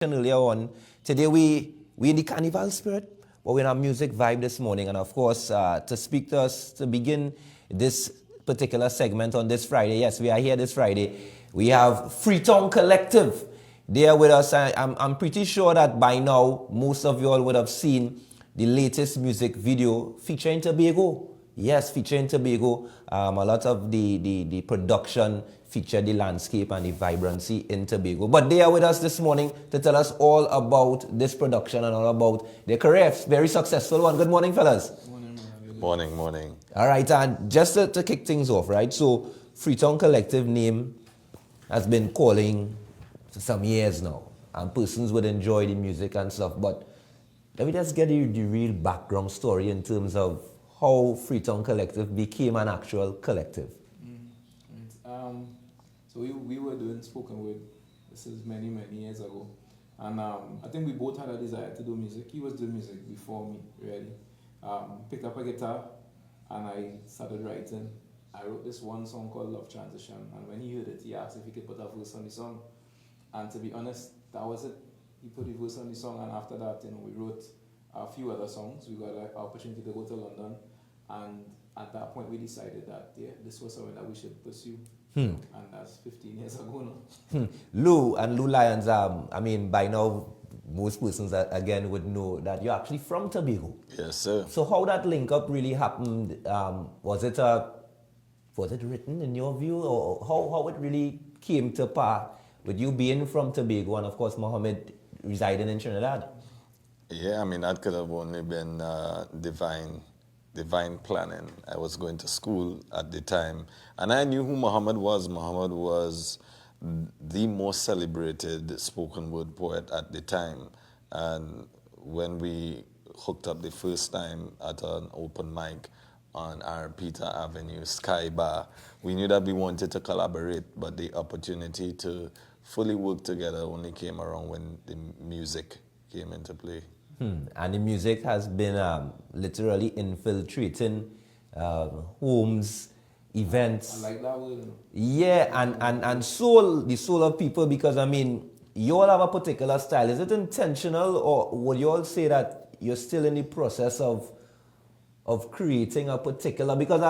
Earlier on. Today we in the carnival spirit, but we're in a music vibe this morning. And of course, to speak to us, to begin this particular segment on this Friday, yes, we are here this Friday, we have Freetown Collective. They are with us. I'm pretty sure that by now, most of you all would have seen the latest music video featuring Tobago. Yes, featuring Tobago. A lot of the production featured the landscape and the vibrancy in Tobago. But they are with us this morning to tell us all about this production and all about their career. Very successful one. Good morning, fellas. Morning. All right, and just to kick things off, right? So, Freetown Collective name has been calling for some years now, and persons would enjoy the music and stuff. But let me just get the real background story in terms of how Freetown Collective became an actual collective. So we were doing spoken word. This is many years ago, and I think we both had a desire to do music. He was doing music before me, really. Picked up a guitar, and I started writing. I wrote this one song called Love Transition, and when he heard it, he asked if he could put a verse on the song. And to be honest, that was it. He put a verse on the song, and after that, we wrote a few other songs. We got an opportunity to go to London, and at that point, we decided that this was something that we should pursue. And that's 15 years ago now. Lou Lyons, by now, most persons again would know that you're actually from Tobago. Yes, sir. So how that link up really happened? Was it written in your view, or how it really came to pass with you being from Tobago and of course Muhammad residing in Trinidad? Yeah, that could have only been divine planning. I was going to school at the time, and I knew who Muhammad was. Muhammad was the most celebrated spoken word poet at the time. And when we hooked up the first time at an open mic on our Peter Avenue Sky Bar, we knew that we wanted to collaborate, but the opportunity to fully work together only came around when the music came into play. And the music has been literally infiltrating homes, events. I like that word. Yeah, and the soul of people, because you all have a particular style. Is it intentional, or would you all say that you're still in the process of creating a particular, because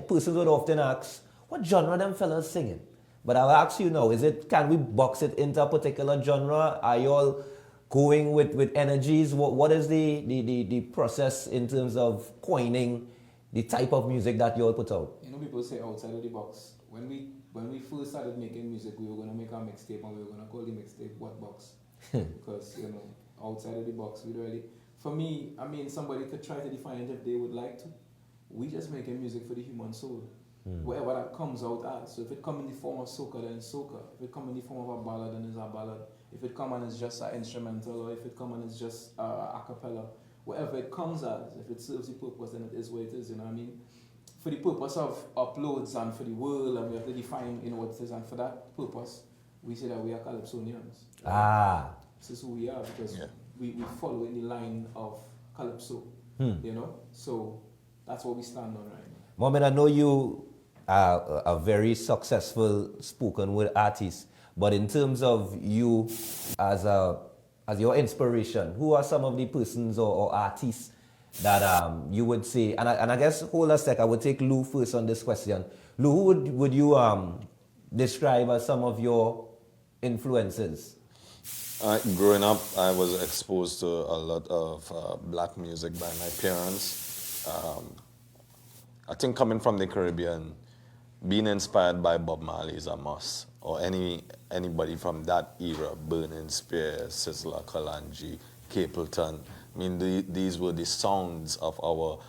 persons would often ask, what genre them fellas singing? But I'll ask you now, can we box it into a particular genre? Are you all going with energies? What is the process in terms of coining the type of music that you all put out? People say outside of the box. When we first started making music, we were going to make a mixtape, and we were going to call the mixtape What Box? Because, outside of the box, we really... For me, somebody could try to define it if they would like to. We just making music for the human soul. Whatever that comes out as. So if it comes in the form of soca, then it's soca. If it comes in the form of a ballad, then it's a ballad. If it comes and it's just an instrumental, or if it comes and it's just a cappella, whatever it comes as, if it serves the purpose, then it is what it is, For the purpose of uploads and for the world, and we have to define what it is, and for that purpose, we say that we are Calypsonians. This is who we are, because we follow in the line of Calypso, So that's what we stand on right now. Mohamed, I know you are a very successful spoken word artist, but in terms of you as your inspiration, who are some of the persons or artists that you would say, and I guess, hold a sec, I would take Lou first on this question. Lou, who would you describe as some of your influences? Growing up, I was exposed to a lot of black music by my parents. I think coming from the Caribbean, being inspired by Bob Marley is a must, or anybody from that era, Burning Spear, Sizzla, Kalonji, Capleton. These were the sounds of our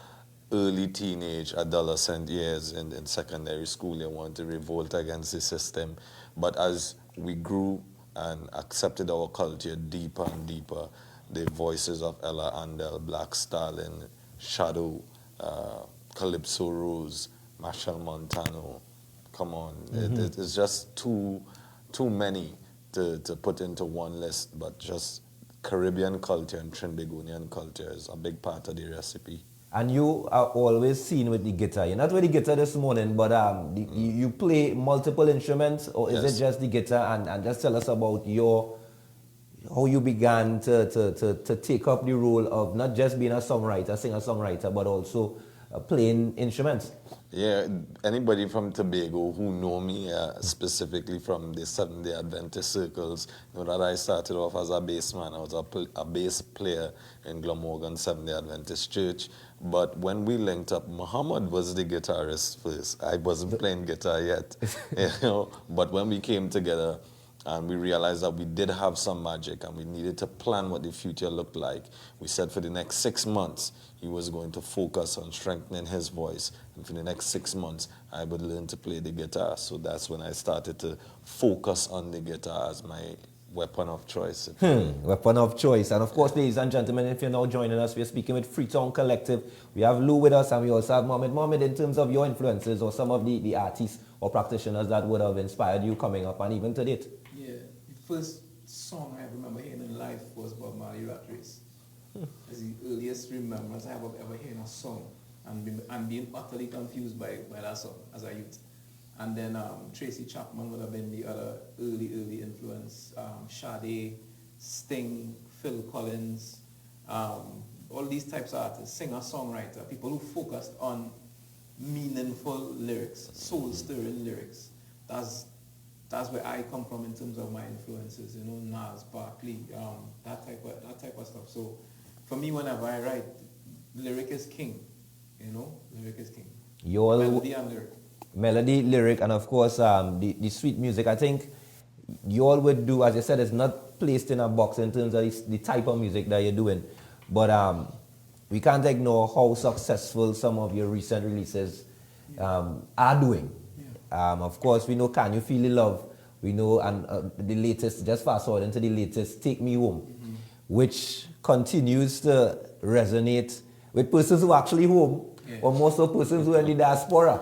early teenage, adolescent years in secondary school. They wanted to revolt against the system. But as we grew and accepted our culture deeper and deeper, the voices of Ella Andel, Black Stalin, Shadow, Calypso Rose, Machel Montano, come on. It's just too many to put into one list, but just Caribbean culture and Trinbagonian culture is a big part of the recipe. And you are always seen with the guitar. You're not with the guitar this morning, but you play multiple instruments, or is it just the guitar? And just tell us about your how you began to take up the role of not just being a songwriter, singer-songwriter, but also playing instruments. Yeah, anybody from Tobago who know me, specifically from the Seventh-day Adventist circles, know that I started off as a bassman. I was a bass player in Glamorgan Seventh-day Adventist Church. But when we linked up, Muhammad was the guitarist first. I wasn't playing guitar yet, you know. But when we came together, and we realized that we did have some magic and we needed to plan what the future looked like. We said for the next 6 months, he was going to focus on strengthening his voice. And for the next 6 months, I would learn to play the guitar. So that's when I started to focus on the guitar as my weapon of choice. Weapon of choice. And of course, ladies and gentlemen, if you're now joining us, we're speaking with Freetown Collective. We have Lou with us and we also have Muhammad. Muhammad, in terms of your influences or some of the artists or practitioners that would have inspired you coming up and even to date. Yeah, the first song I remember hearing in life was Bob Marley Rat Race. It's the earliest remembrance I have of ever hearing a song and being utterly confused by that song as a youth. And then Tracy Chapman would have been the other early influence. Sade, Sting, Phil Collins, all these types of artists, singer-songwriter, people who focused on meaningful lyrics, soul-stirring lyrics. That's where I come from in terms of my influences, you know, Nas, Barkley, that type of stuff. So for me, whenever I write, lyric is king, you know, lyric is king. Melody and lyric. Melody, lyric, and of course the sweet music. I think you all would do, as you said, it's not placed in a box in terms of the type of music that you're doing, but we can't ignore how successful some of your recent releases are doing. Of course, we know Can You Feel the Love? We know, and the latest, just fast forward into the latest, Take Me Home, which continues to resonate with persons who are actually home, or most of persons who are in the diaspora,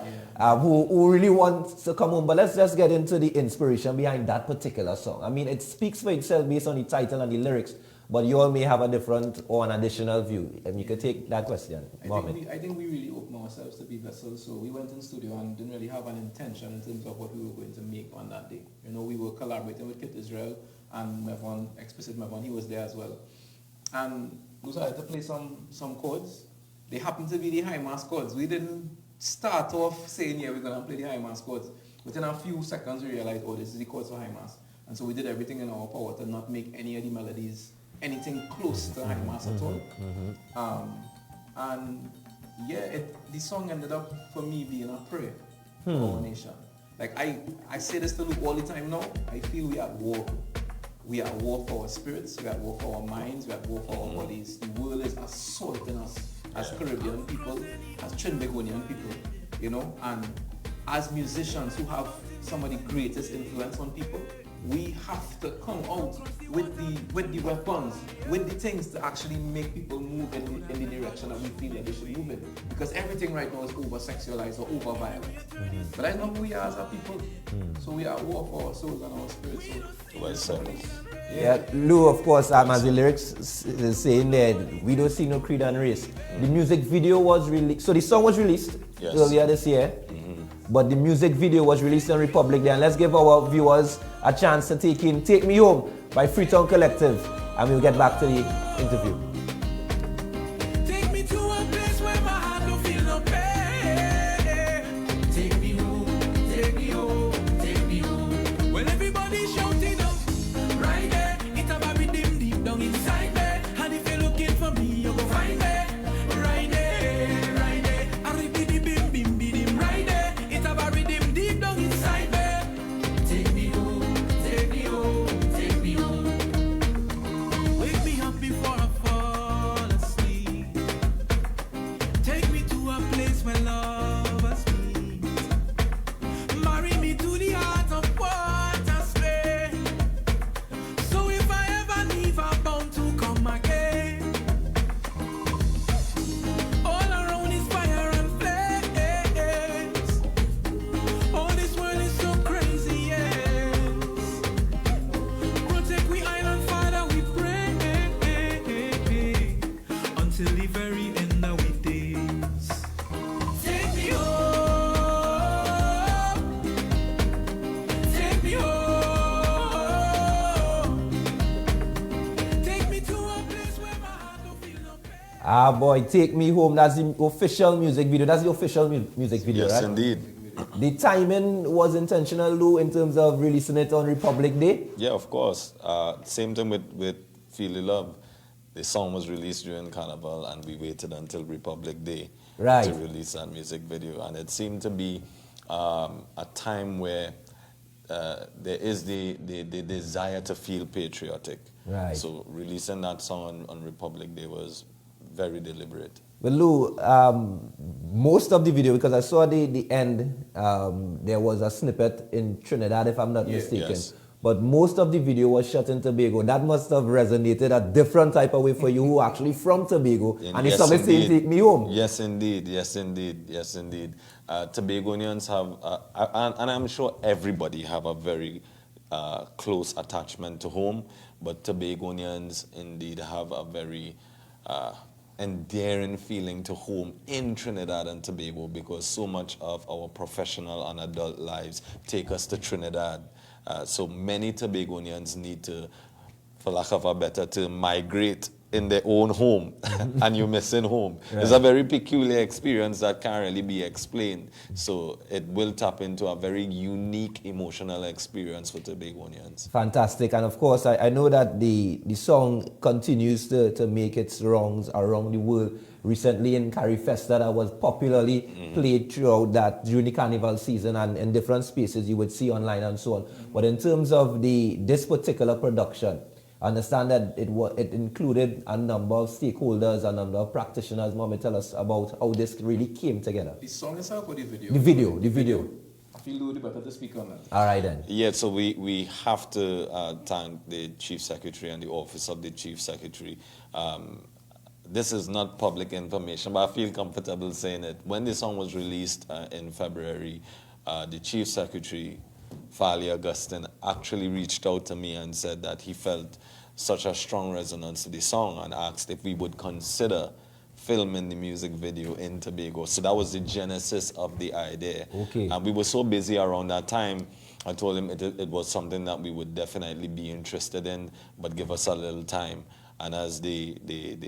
who really want to come home. But let's just get into the inspiration behind that particular song. I mean, it speaks for itself based on the title and the lyrics, but you all may have a different or an additional view. And you can take that question. I think we really opened ourselves to be vessels. So we went in studio and didn't really have an intention in terms of what we were going to make on that day. You know, we were collaborating with Kit Israel and Mevon, Explicit Mevon, he was there as well. And we started to play some chords. They happened to be the high mass chords. We didn't start off saying, yeah, we're going to play the high mass chords. Within a few seconds, we realized, oh, this is the chords for high mass. And so we did everything in our power to not make any of the melodies anything close to high mass at all. And yeah, the song ended up for me being a prayer for our nation. Like I say this to Luke all the time now. I feel we are at war. We are at war for our spirits, we are at war for our minds, we are at war for our bodies. The world is assaulting us as Caribbean people, as Trinbagonian people, you know, and as musicians who have some of the greatest influence on people, we have to come out with the weapons, with the things to actually make people move in the direction that we feel that they should move in. Because everything right now is over-sexualized or over-violent. But I know who we are as a people. So we are at war for our souls and our spirits. So, yeah, Lou, of course, as the lyrics is saying that we don't see no creed and race. The music video was released, so the song was released earlier this year, but the music video was released in Republic Day. And let's give our viewers a chance to take in Take Me Home by Freetown Collective, and we'll get back to the interview. Take me to a place where my heart don't feel no pain. Take me home, take me home, take me home. When everybody's shouting up, right there, it's about rhythm deep down inside me. And if you're looking for me, you'll go find me. Right there, right there. I repeat the bim bim bim right there. It's about rhythm deep down inside me. Take me home, take me home, take me home. Wake me up before I fall asleep. Take me to a place where lovers meet. Marry me to the heart of water spray. So if I ever leave, I'm bound to Ah, boy, Take Me Home. That's the official music video. That's the official music video, Yes, right? indeed. The timing was intentional, Lou, in terms of releasing it on Republic Day? Yeah, of course. Same thing with Feel the Love. The song was released during Carnival, and we waited until Republic Day to release that music video. And it seemed to be a time where there is the desire to feel patriotic. Right. So releasing that song on Republic Day was very deliberate. Well, Lou, most of the video, because I saw the end, there was a snippet in Trinidad, if I'm not mistaken. Yes. But most of the video was shot in Tobago. That must have resonated a different type of way for you who are actually from Tobago. And it's somebody saying, take me home. Yes, indeed. Yes, indeed. Yes, indeed. Tobagonians have, and I'm sure everybody have a very close attachment to home, but Tobagonians indeed have a very endearing feeling to home in Trinidad and Tobago, because so much of our professional and adult lives take us to Trinidad. So many Tobagonians need to, for lack of a better term, migrate in their own home, and you're missing home. Right. It's a very peculiar experience that can't really be explained. So it will tap into a very unique emotional experience for Tobagonians. Fantastic. And of course, I know that the song continues to make its rounds around the world. Recently in Carifesta, that was popularly played throughout that during the carnival season, and in different spaces you would see online and so on. But in terms of this particular production, I understand that it included a number of stakeholders, a number of practitioners. Muhammad, tell us about how this really came together. The song itself or the video? The video. I feel Lou better to speak on that. All right then. Yeah, so we have to thank the Chief Secretary and the Office of the Chief Secretary. This is not public information, but I feel comfortable saying it. When the song was released in February, the Chief Secretary, Fali Augustine, actually reached out to me and said that he felt such a strong resonance to the song and asked if we would consider filming the music video in Tobago. So that was the genesis of the idea. Okay. And we were so busy around that time, I told him it was something that we would definitely be interested in, but give us a little time. And as the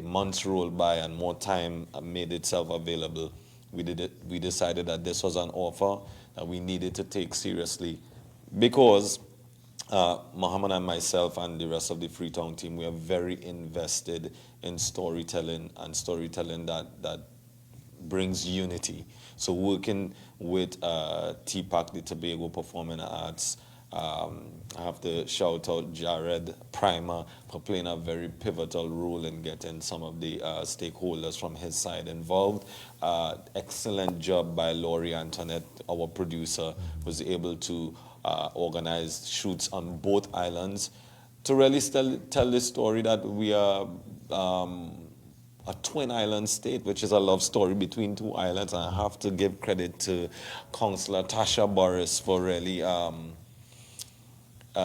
months rolled by and more time made itself available, we decided that this was an offer that we needed to take seriously, because Muhammad and myself and the rest of the Freetown team, we are very invested in storytelling, and storytelling that brings unity. So working with TPAC, the Tobago Performing Arts, I have to shout out Jared Primer for playing a very pivotal role in getting some of the stakeholders from his side involved. Excellent job by Laurie Antoinette, our producer, was able to organize shoots on both islands to really tell the story that we are a twin island state, which is a love story between two islands. And I have to give credit to Councillor Tasha Boris for really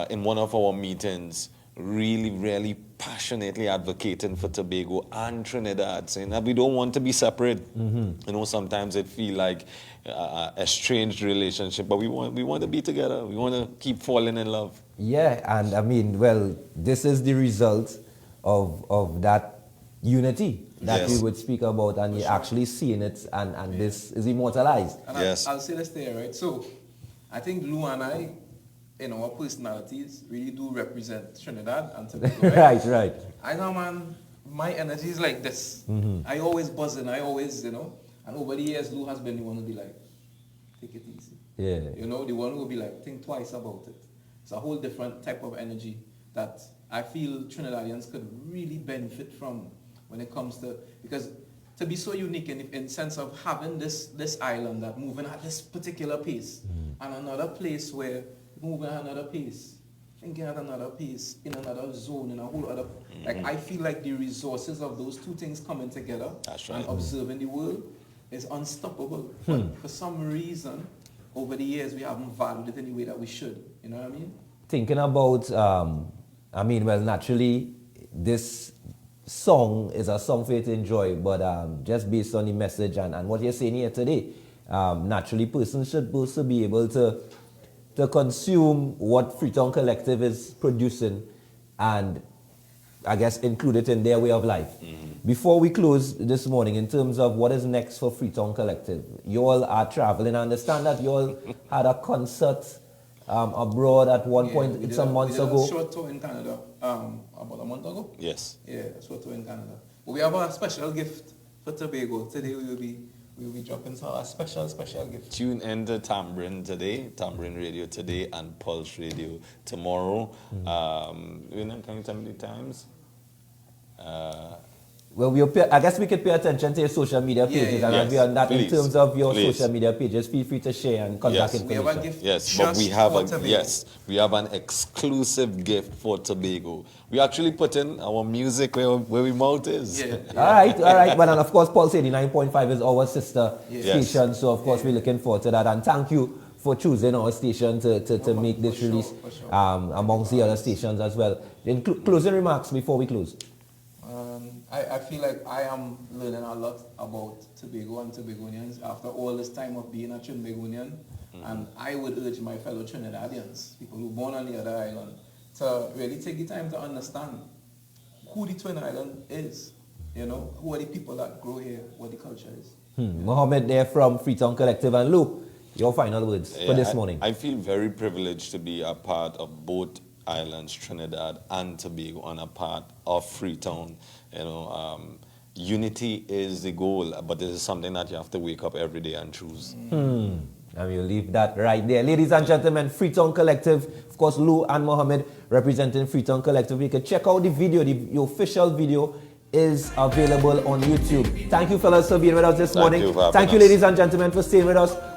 in one of our meetings, really passionately advocating for Tobago and Trinidad, saying that we don't want to be separate. You know, sometimes it feels like a estranged relationship, but we want to be together. We want to keep falling in love. Yeah, and I mean, well, this is the result of that unity that we would speak about, and you're actually seeing it, and this is immortalized. And yes. I'll say this there, right? So I think Lou and I, in our personalities, really do represent Trinidad and Tobago. Right. I know, man, my energy is like this. I always buzzing, I always, and over the years, Lou has been the one to be like, take it easy. Yeah. The one who will be like, think twice about it. It's a whole different type of energy that I feel Trinidadians could really benefit from when it comes to, because to be so unique in sense of having this island that moving at this particular pace, and another place where moving at another pace, thinking at another pace, in another zone, in a whole other, like I feel like the resources of those two things coming together and observing the world is unstoppable. But for some reason, over the years, we haven't valued it in the way that we should. You know what I mean? Thinking about, well, naturally, this song is a song for you to enjoy, but just based on the message and what you're saying here today, naturally, persons should also be able to consume what Freetown Collective is producing and, I guess, include it in their way of life. before we close this morning, in terms of what is next for Freetown Collective, you all are traveling. I understand that you all had a concert abroad at one point some months ago. We did a short tour in Canada about a month ago. Yes. Yeah, a short tour in Canada. But we have a special gift for Tobago. Today we will be dropping a special gift. Tune in to Tambourine today, Tambourine Radio today, and Pulse Radio tomorrow. Can you tell me the times? Well, I guess we could pay attention to your social media pages, and yes, we are that please, in terms of your please. social media pages. Feel free to share and contact Yes. information. We have a gift. Yes, but just we have for Tobago. we have an exclusive gift for Tobago. We actually put in our music where we mouth is. Yeah. All right. Well, and of course, Pulse 89.5 is our sister Yes. station, so of course we're looking forward to that. And thank you for choosing our station to make this release amongst the other stations as well. In closing remarks before we close. I feel like I am learning a lot about Tobago and Tobagonians after all this time of being a Trinbagonian. And I would urge my fellow Trinidadians, people who are born on the other island, to really take the time to understand who the Twin Island is. You know, who are the people that grow here, what the culture is. Muhammad there from Freetown Collective, and Luke, your final words for this morning. I feel very privileged to be a part of both islands, Trinidad and Tobago, and a part of Freetown. You know, unity is the goal, but this is something that you have to wake up every day and choose. And we'll leave that right there. Ladies and gentlemen, Freetown Collective, of course, Lou and Mohammed representing Freetown Collective. You can check out the video. The official video is available on YouTube. Thank you, fellas, for being with us this morning. You for having Thank you, us. ladies and gentlemen, for staying with us.